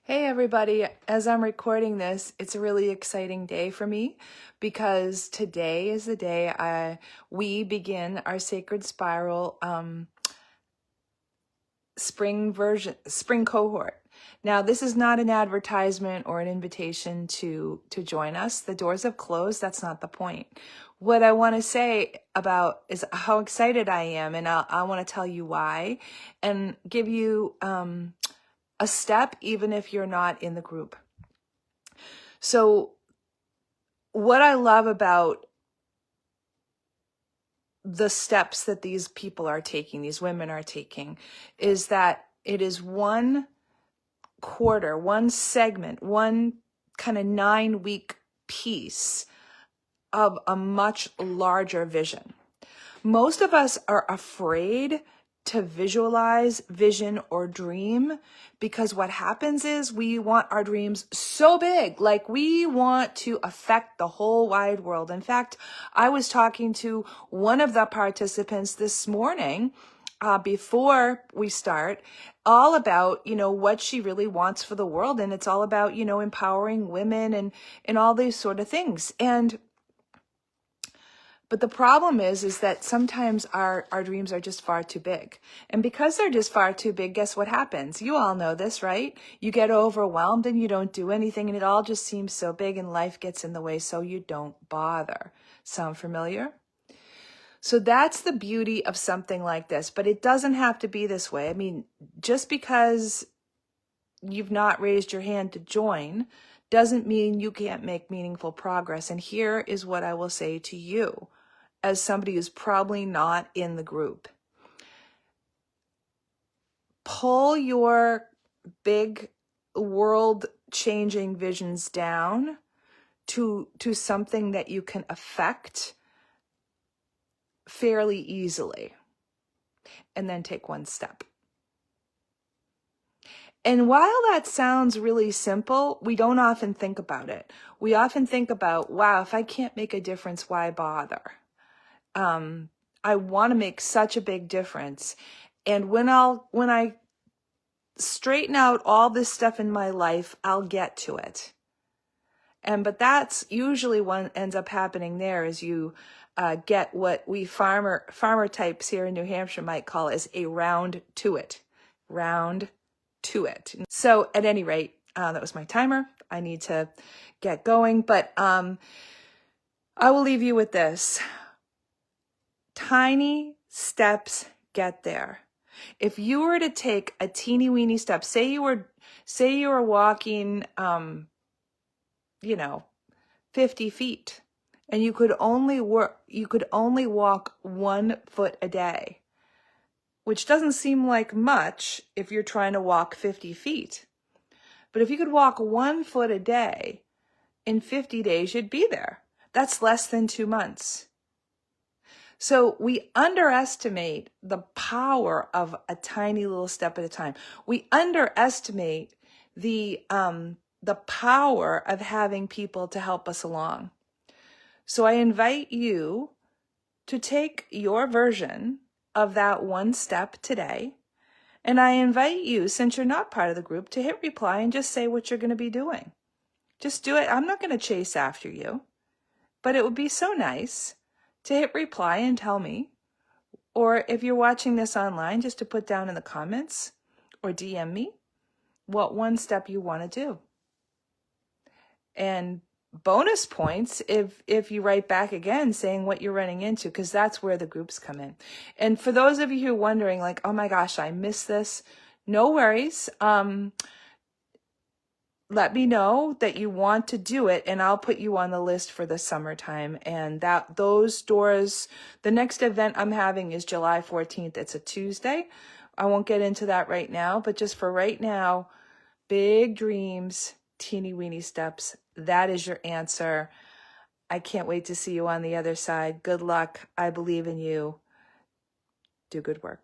Hey everybody, as I'm recording this, it's a really exciting day for me because today is the day we begin our Sacred Spiral spring cohort. Now, this is not an advertisement or an invitation to join us. The doors have closed. That's not the point. What I want to say about is how excited I am, and I want to tell you why and give you a step even if you're not in the group. So what I love about the steps that these people are taking, these women are taking, is that it is one quarter, one segment, one kind of 9-week piece of a much larger vision. Most of us are afraid to visualize, vision, or dream because what happens is we want our dreams so big, like we want to affect the whole wide world. In fact, I was talking to one of the participants this morning before we start, all about, what she really wants for the world. And it's all about, empowering women and all these sort of things. But the problem is that sometimes our dreams are just far too big. And because they're just far too big, guess what happens? You all know this, right? You get overwhelmed and you don't do anything and it all just seems so big and life gets in the way, so you don't bother. Sound familiar? So that's the beauty of something like this, but it doesn't have to be this way. I mean, just because you've not raised your hand to join doesn't mean you can't make meaningful progress. And here is what I will say to you as somebody who's probably not in the group. Pull your big world-changing visions down to something that you can affect fairly easily, and then take one step. And while that sounds really simple, we don't often think about it. We often think about, wow, if I can't make a difference, why bother? I want to make such a big difference. And when I straighten out all this stuff in my life, I'll get to it. But that's usually what ends up happening there is you get what we farmer types here in New Hampshire might call as a round to it. Round to it. So at any rate, that was my timer. I need to get going, but I will leave you with this. Tiny steps get there. If you were to take a teeny weeny step, say you were walking 50 feet and you could only walk 1 foot a day, which doesn't seem like much if you're trying to walk 50 feet. But if you could walk 1 foot a day in 50 days, you'd be there. That's less than 2 months. So we underestimate the power of a tiny little step at a time. We underestimate the power of having people to help us along. So I invite you to take your version of that one step today. And I invite you, since you're not part of the group, to hit reply and just say what you're going to be doing. Just do it. I'm not going to chase after you, but it would be so nice to hit reply and tell me, or if you're watching this online, just to put down in the comments or DM me what one step you want to do. And bonus points if you write back again saying what you're running into, because that's where the groups come in. And for those of you who are wondering, like, oh my gosh, I missed this, no worries. Let me know that you want to do it, and I'll put you on the list for the summertime. And those doors, the next event I'm having is July 14th. It's a Tuesday. I won't get into that right now, but just for right now, big dreams, teeny weeny steps. That is your answer. I can't wait to see you on the other side. Good luck. I believe in you. Do good work.